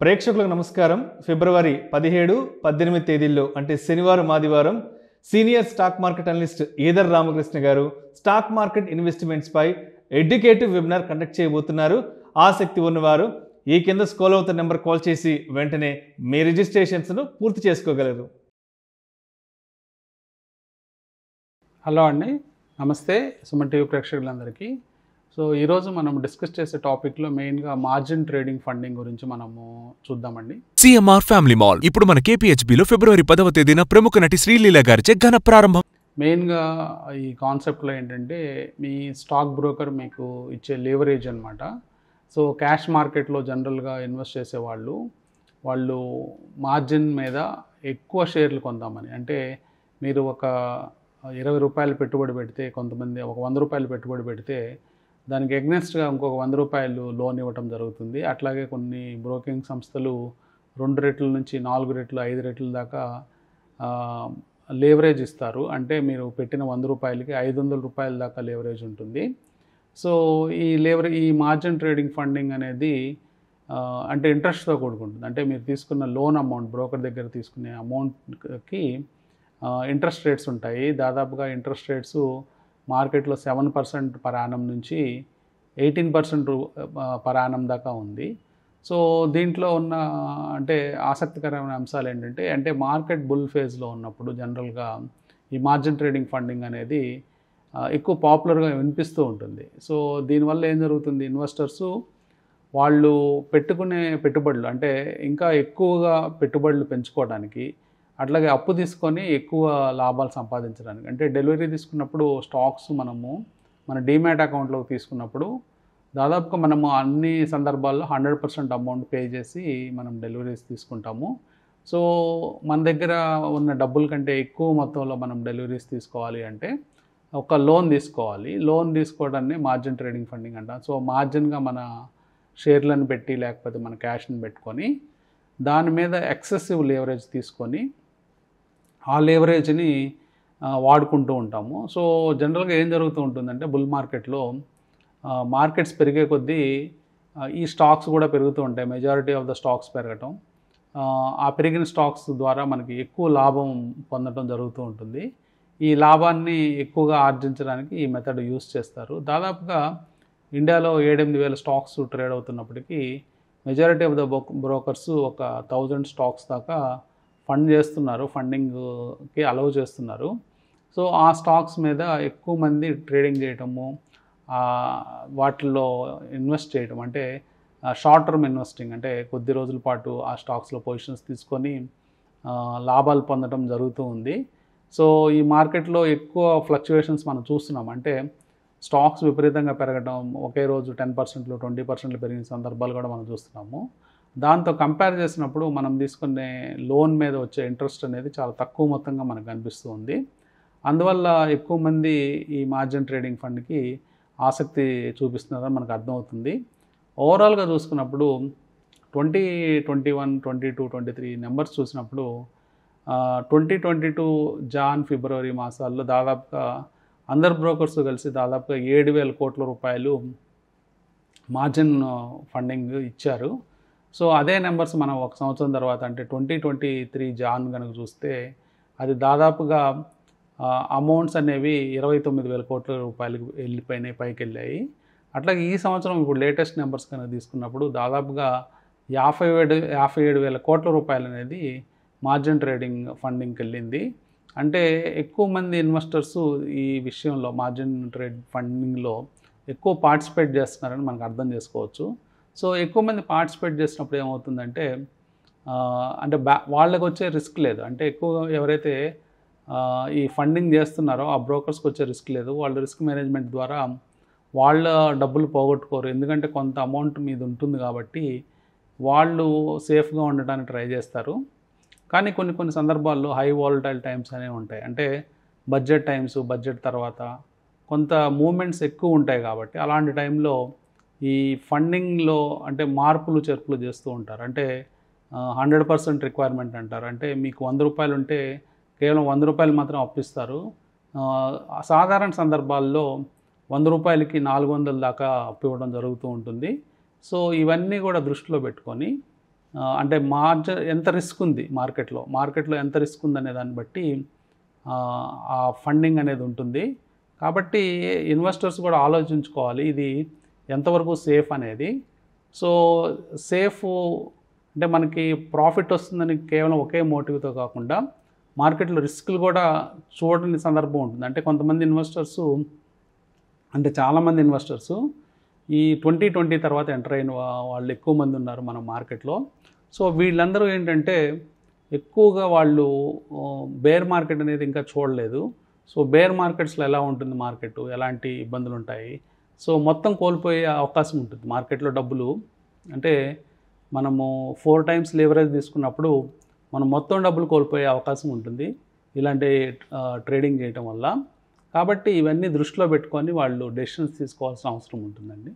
ప్రేక్షకులకు నమస్కారం. ఫిబ్రవరి 17, 18 తేదీల్లో అంటే శనివారం, ఆదివారం senior stock market analyst either Ramakrishna గారు స్టాక్ మార్కెట్ ఇన్వెస్ట్మెంట్స్ పై ఎడ్యుకేటివ్ వెబినార్ కండక్ట్ చేయబోతున్నారు. ఆసక్తి ఉన్నవారు ఈ కింద స్క్రోల్ అవుతున్న నెంబర్ కాల్ చేసి వెంటనే మీ రిజిస్ట్రేషన్స్ను పూర్తి చేసుకోగలరు. హలో అండి, నమస్తే సుమన్ టీవీ ప్రేక్షకులందరికీ. సో ఈరోజు మనం డిస్కస్ చేసే టాపిక్లో మెయిన్గా మార్జిన్ ట్రేడింగ్ ఫండింగ్ గురించి మనము చూద్దామండి. సిఎంఆర్ ఫ్యామిలీ మాల్ ఇప్పుడు మన కేపీహెచ్బిలో ఫిబ్రవరి 10వ తేదీన ప్రముఖ నటి శ్రీలీల గారిచే ఘన ప్రారంభం. మెయిన్గా ఈ కాన్సెప్ట్లో ఏంటంటే మీ స్టాక్ బ్రోకర్ మీకు ఇచ్చే లేవరేజ్ అనమాట. సో క్యాష్ మార్కెట్లో జనరల్గా ఇన్వెస్ట్ చేసేవాళ్ళు వాళ్ళు మార్జిన్ మీద ఎక్కువ షేర్లు కొందామని, అంటే మీరు ఒక 20 రూపాయలు పెట్టుబడి పెడితే, కొంతమంది ఒక 100 రూపాయలు పెట్టుబడి పెడితే దానికి ఎగ్నెస్ట్గా ఇంకొక 100 రూపాయలు లోన్ ఇవ్వటం జరుగుతుంది. అట్లాగే కొన్ని బ్రోకింగ్ సంస్థలు 2 రెట్ల నుంచి 4 రెట్లు 5 రెట్ల దాకా లేవరేజ్ ఇస్తారు. అంటే మీరు పెట్టిన 100 రూపాయలకి 500 రూపాయల దాకా లేవరేజ్ ఉంటుంది. సో ఈ మార్జిన్ ట్రేడింగ్ ఫండింగ్ అనేది అంటే ఇంట్రెస్ట్తో కూడుకుంటుంది. అంటే మీరు తీసుకున్న లోన్ అమౌంట్, బ్రోకర్ దగ్గర తీసుకునే అమౌంట్కి ఇంట్రెస్ట్ రేట్స్ ఉంటాయి. దాదాపుగా ఇంట్రెస్ట్ రేట్స్ మార్కెట్లో 7% పర్ యానం నుంచి 18% పర్ యానం దాకా ఉంది. సో దీంట్లో ఉన్న అంటే ఆసక్తికరమైన అంశాలు ఏంటంటే, అంటే మార్కెట్ బుల్ ఫేజ్లో ఉన్నప్పుడు జనరల్గా ఈ మార్జిన్ ట్రేడింగ్ ఫండింగ్ అనేది ఎక్కువ పాపులర్గా వినిపిస్తూ ఉంటుంది. సో దీనివల్ల ఏం జరుగుతుంది, ఇన్వెస్టర్సు వాళ్ళు పెట్టుకునే పెట్టుబడులు అంటే ఇంకా ఎక్కువగా పెట్టుబడులు పెంచుకోవడానికి, అట్లాగే అప్పు తీసుకొని ఎక్కువ లాభాలు సంపాదించడానికి, అంటే డెలివరీ తీసుకున్నప్పుడు స్టాక్స్ మన డీమ్యాట్ అకౌంట్లోకి తీసుకున్నప్పుడు దాదాపుగా మనము అన్ని సందర్భాల్లో 100% అమౌంట్ పే చేసి మనం డెలివరీస్ తీసుకుంటాము. సో మన దగ్గర ఉన్న డబ్బుల కంటే ఎక్కువ మొత్తంలో మనం డెలివరీస్ తీసుకోవాలి అంటే ఒక లోన్ తీసుకోవాలి. లోన్ తీసుకోవడాన్ని మార్జిన్ ట్రేడింగ్ ఫండింగ్ అంటాం. సో మార్జిన్గా మన షేర్లను పెట్టి లేకపోతే మన క్యాష్ని పెట్టుకొని దాని మీద ఎక్సెసివ్ లేవరేజ్ తీసుకొని ఆ లేవరేజ్ని వాడుకుంటూ ఉంటాము. సో జనరల్గా ఏం జరుగుతూ ఉంటుందంటే, బుల్ మార్కెట్లో మార్కెట్స్ పెరిగే కొద్దీ ఈ స్టాక్స్ కూడా పెరుగుతూ ఉంటాయి. మెజారిటీ ఆఫ్ ద స్టాక్స్ పెరగటం, ఆ పెరిగిన స్టాక్స్ ద్వారా మనకి ఎక్కువ లాభం పొందడం జరుగుతూ ఉంటుంది. ఈ లాభాన్ని ఎక్కువగా ఆర్జించడానికి ఈ మెథడ్ యూస్ చేస్తారు. దాదాపుగా ఇండియాలో 7-8 వేల స్టాక్స్ ట్రేడ్ అవుతున్నప్పటికీ మెజారిటీ ఆఫ్ ద బ్రోకర్స్ ఒక 1000 స్టాక్స్ దాకా ఫండ్ చేస్తున్నారు, ఫండింగ్కి అలౌ చేస్తున్నారు. సో ఆ స్టాక్స్ మీద ఎక్కువ మంది ట్రేడింగ్ చేయటము, వాటిల్లో ఇన్వెస్ట్ చేయటం, అంటే షార్ట్ టర్మ్ ఇన్వెస్టింగ్, అంటే కొద్ది రోజుల పాటు ఆ స్టాక్స్లో పొజిషన్స్ తీసుకొని లాభాలు పొందడం జరుగుతూ ఉంది. సో ఈ మార్కెట్లో ఎక్కువ ఫ్లక్చువేషన్స్ మనం చూస్తున్నాం. అంటే స్టాక్స్ విపరీతంగా పెరగడం, ఒకే రోజు 10%, 20% పెరిగిన సందర్భాలు కూడా మనం చూస్తున్నాము. దాంతో కంపేర్ చేసినప్పుడు మనం తీసుకునే లోన్ మీద వచ్చే ఇంట్రెస్ట్ అనేది చాలా తక్కువ మొత్తంగా మనకు కనిపిస్తూ ఉంది. అందువల్ల ఎక్కువ మంది ఈ మార్జిన్ ట్రేడింగ్ ఫండ్కి ఆసక్తి చూపిస్తున్నారని మనకు అర్థమవుతుంది. ఓవరాల్గా చూసుకున్నప్పుడు 2021, 22, 23 నెంబర్స్ చూసినప్పుడు 2022 జాన్, ఫిబ్రవరి మాసాల్లో దాదాపుగా అందరు బ్రోకర్స్ కలిసి దాదాపుగా 7,000 కోట్ల రూపాయలు మార్జిన్ ఫండింగ్ ఇచ్చారు. సో అదే నెంబర్స్ మనం ఒక సంవత్సరం తర్వాత అంటే 2023 జాన్ కనుక చూస్తే అది దాదాపుగా అమౌంట్స్ అనేవి 29,000 కోట్ల రూపాయలకు వెళ్ళిపోయినాయి, పైకి వెళ్ళాయి. అట్లాగే ఈ సంవత్సరం ఇప్పుడు లేటెస్ట్ నెంబర్స్ కనుక తీసుకున్నప్పుడు దాదాపుగా 57,000 కోట్ల రూపాయలు అనేది మార్జిన్ ట్రేడింగ్ ఫండింగ్కి వెళ్ళింది. అంటే ఎక్కువ మంది ఇన్వెస్టర్స్ ఈ విషయంలో మార్జిన్ ట్రేడ్ ఫండింగ్లో ఎక్కువ పార్టిసిపేట్ చేస్తున్నారని మనకు అర్థం చేసుకోవచ్చు. సో ఎక్కువ మంది పార్టిసిపేట్ చేసినప్పుడు ఏమవుతుందంటే, అంటే వాళ్ళకి వచ్చే రిస్క్ లేదు. అంటే ఎక్కువగా ఎవరైతే ఈ ఫండింగ్ చేస్తున్నారో ఆ బ్రోకర్స్కి వచ్చే రిస్క్ లేదు. వాళ్ళు రిస్క్ మేనేజ్మెంట్ ద్వారా వాళ్ళ డబ్బులు పోగొట్టుకోరు. ఎందుకంటే కొంత అమౌంట్ మీద ఉంటుంది కాబట్టి వాళ్ళు సేఫ్గా ఉండడానికి ట్రై చేస్తారు. కానీ కొన్ని సందర్భాల్లో హై వాలటైల్ టైమ్స్ అనేవి ఉంటాయి. అంటే బడ్జెట్ టైమ్స్, బడ్జెట్ తర్వాత కొంత మూమెంట్స్ ఎక్కువ ఉంటాయి కాబట్టి అలాంటి టైంలో ఈ ఫండింగ్లో అంటే మార్పులు చేర్పులు చేస్తూ ఉంటారు. అంటే 100% రిక్వైర్మెంట్ అంటారు. అంటే మీకు 100 రూపాయలు ఉంటే కేవలం 100 రూపాయలు మాత్రం అప్పిస్తారు. సాధారణ సందర్భాల్లో 100 రూపాయలకి 400 దాకా అప్పు ఇవ్వడం జరుగుతూ ఉంటుంది. సో ఇవన్నీ కూడా దృష్టిలో పెట్టుకొని అంటే ఎంత రిస్క్ ఉంది మార్కెట్లో ఎంత రిస్క్ ఉందనే దాన్ని బట్టి ఆ ఫండింగ్ అనేది ఉంటుంది. కాబట్టి ఇన్వెస్టర్స్ కూడా ఆలోచించుకోవాలి ఇది ఎంతవరకు సేఫ్ అనేది. సో సేఫ్ అంటే మనకి ప్రాఫిట్ వస్తుందని కేవలం ఒకే మోటివ్తో కాకుండా మార్కెట్లో రిస్కులు కూడా చూడని సందర్భం ఉంటుంది. అంటే కొంతమంది ఇన్వెస్టర్సు, అంటే చాలామంది ఇన్వెస్టర్సు ఈ 2020 తర్వాత ఎంటర్ అయిన వాళ్ళు ఎక్కువ మంది ఉన్నారు మన మార్కెట్లో. సో వీళ్ళందరూ ఏంటంటే ఎక్కువగా వాళ్ళు బేర్ మార్కెట్ అనేది ఇంకా చూడలేదు. సో బేర్ మార్కెట్స్లో ఎలా ఉంటుంది మార్కెట్, ఎలాంటి ఇబ్బందులు ఉంటాయి, సో మొత్తం కోల్పోయే అవకాశం ఉంటుంది మార్కెట్లో డబ్బులు. అంటే మనము 4 times లీవరేజ్ తీసుకున్నప్పుడు మనం మొత్తం డబ్బులు కోల్పోయే అవకాశం ఉంటుంది ఇలాంటి ట్రేడింగ్ చేయటం వల్ల. కాబట్టి ఇవన్నీ దృష్టిలో పెట్టుకొని వాళ్ళు డెసిషన్స్ తీసుకోవాల్సిన అవసరం ఉంటుందండి.